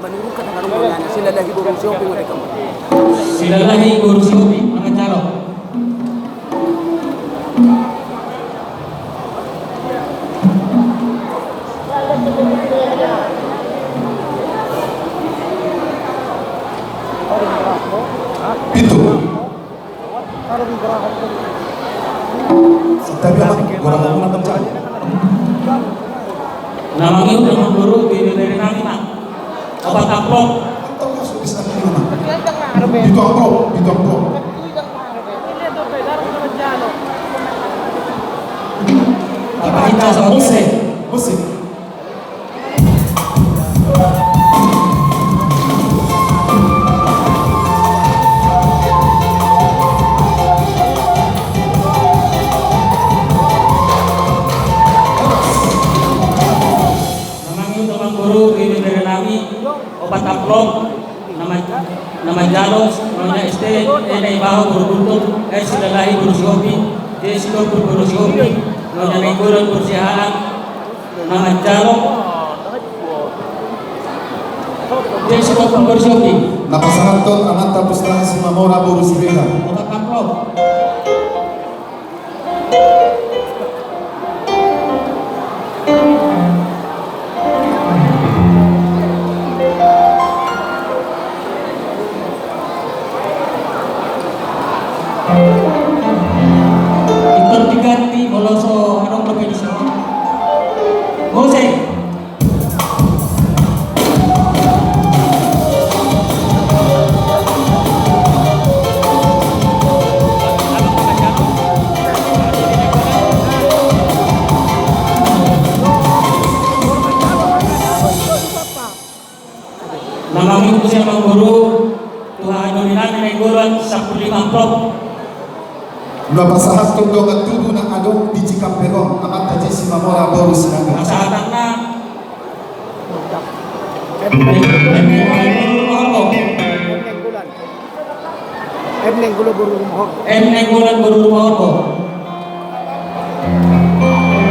menurut kata rombongannya silalahi burung siopi mereka. Silalahi burung siopi nama calo. Itu. Tapi apa? Orang ngomong apa calo? Nama itu nama guru dari kami nak. Obat amplop. Tahu masuk di sana di mana? Itu amplop, itu amplop. Apa kita sama musik? Musik. Obat amplop nama Jalos namanya ST bahu berbentuk silalahi berusiopi silor berusiopi namanya Nenggolan bersihaan nama Jalo silor berusiopi Napasahanto ang tapos na si Mamora Borusrela. obat amplop diganti moloso anong kompetisi Jose nama minggu siapa guru Tuhan Nurinan Nenggolan 15 amplop Napasahanto do at tudo ng adong di Cikampero ang taji si Mamora Borusrela. masyarakat Nenggulo burung mohon. Nenggolan baru rumah orbo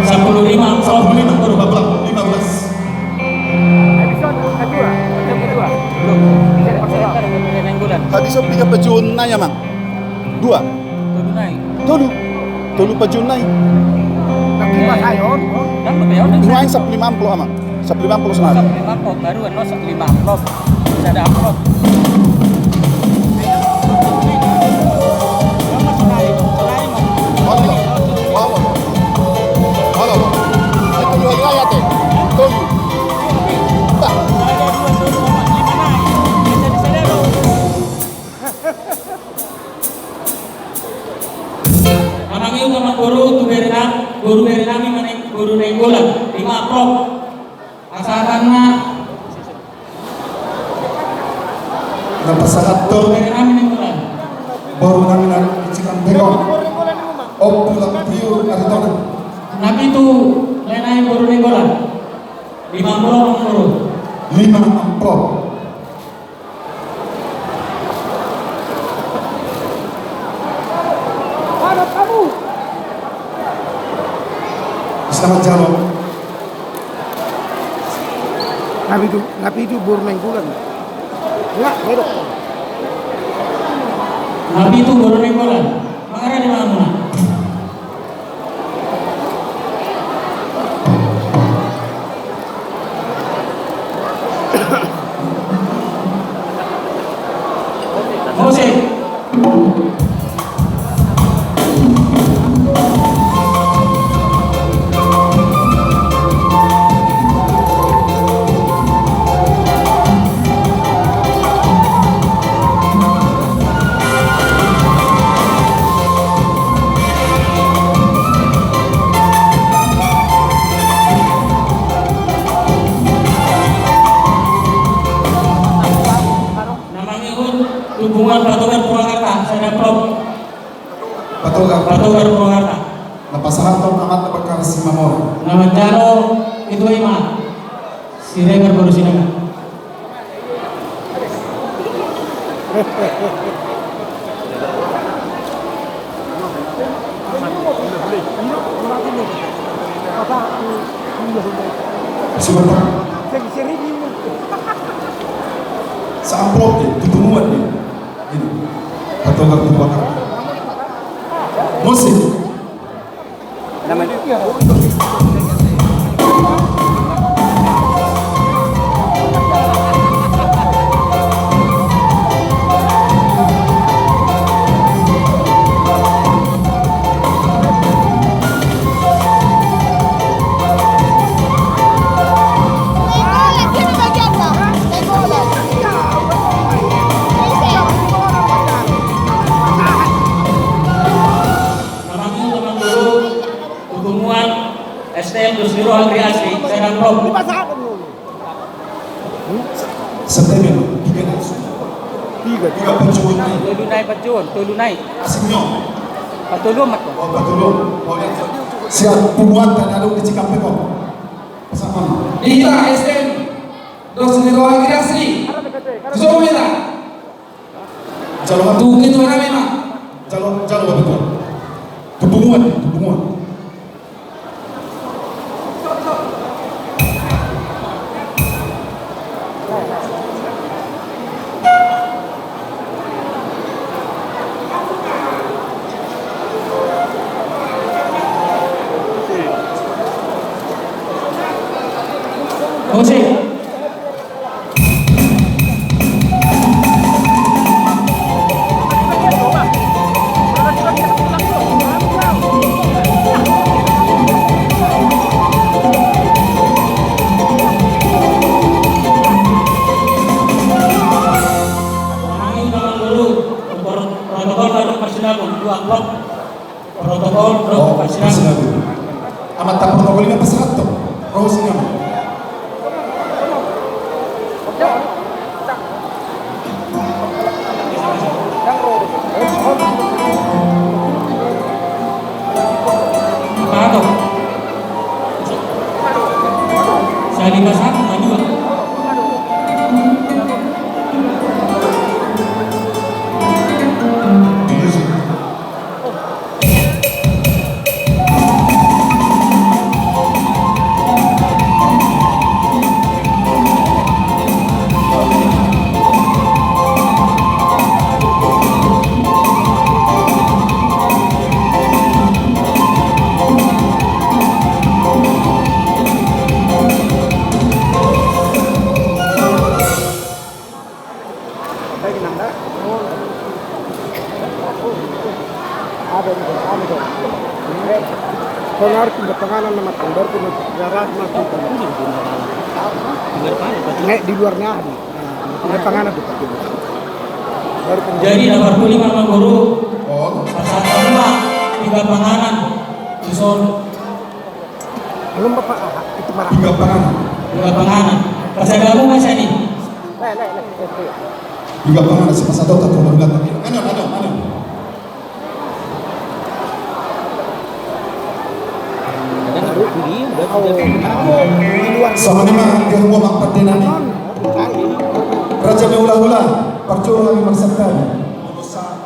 15 amplop Baru babak 15. Habis itu beli pejun naya mang, dua, tolu pejun naya. Nakiba sayon. Dua yang 15 amang, 15 senara. 15 amplop baru kan 15 amplop bisa ada amplop Halo, halo, halo. Itu dua raya teh, tolu. Tak, Manang yung mga guru dari kami maning guru Nenggolan 5 amplop asalkan na Napasahanto dari kami Nenggolan baru namin ang di Cikampero. O pulang tiyo Arizona. nabi itu lenay guru Nenggolan 5 amplop ang guru 5 amplop. Selamat jalan. Nabi itu burung Nenggulan. Enggak, merok. nabi itu guru Nenggolan mengarah di mana Jose hubungan Patogar Purwakarta saya amplop Patogar. Patogar Purwakarta Napasahanto ang amat na pagkara si Mamora. nama Jalo itu Ima Siregar baru Siregar Si Bapak. sa amplop deh, tutumuan deh. Ini. Atau kartu bakar. Musik. STM terus Biro Agri Asri, Serang Prof. Setemen, tiga pencuan Tulu naik. asiknya. Patulum mat ko. Oh, patulong. Oh, yan. Siya pumuan dan along di Cikampek ko. Pasama. Dita STM terus Biro Agri Asri. Zomera. Jalo Tu itu rame mah. jalo betul. Tubunguan. Musik. Protokol baru persidangan dua blok. Protokol Oh, persidangan. sinabi. Amat tak protokol ini pasal to. Rose nga. Apa to? Saya dibahas dua. Sonar pindah penganan nama tandar pindah darat masuk. Nek di luarnya ada. Pindah penganan itu. Baru Jadi nomor 5 Mang Guru Oh, pasal 5 tiga panganan Susun belum bapak itu marah. tiga panganan. tiga panganan. Pasal kamu mas ini. Tiga panganan sa pasado ta tulong lang. Ano. Di luar Sama naman ang mo magpatinani. Raja na hula-hula, parcho kami magsaktan.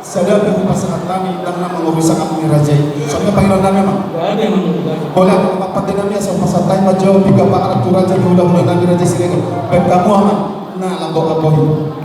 Sada ko pasangat kami lang na mga kami ni Raja. So nga Panginoon namin ma. Gak ada yang menunggu. Wala ko magpatinani sa pasatay madyo biga pa ang Raja na hula-hula namin Raja sige ko. Pag kamu ama na lambo-lambo.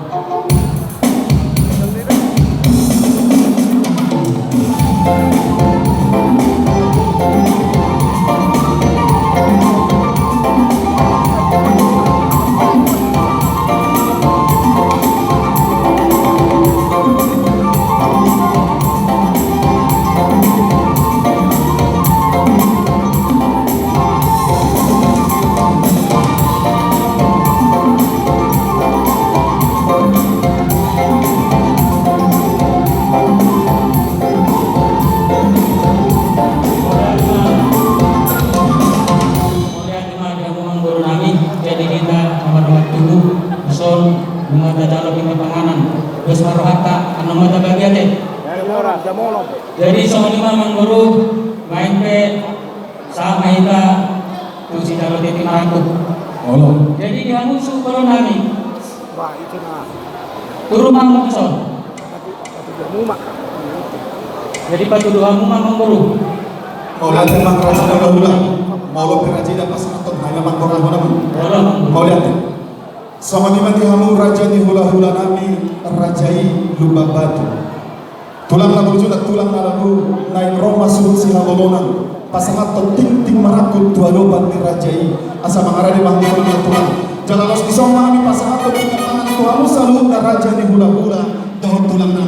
Jadi sama lima Mangguru main pe sama ita tu si dapat itu marangku. Olo. Jadi dia musuh kalau nami Wah, itu nah. turun mang musuh. Mumak. Jadi patuduhanmu Mangguru. Mau lihat mang Raja na hula. Mau lo Raja na pasangat to. May mang naman. Tolong. Mau lihat. Sama ni hamu raja ni hula-hula nami rajai lubang batu. Tulang na berjunak tulang na lalu naik Roma surut si habolonan. Pasangat ting-ting marakut tualoban ni rajai asa mangarani mahmud na tulang. Jalalos isong mami pasangat ting tangan tuamu salu na raja ni hula-hula dahon tulang na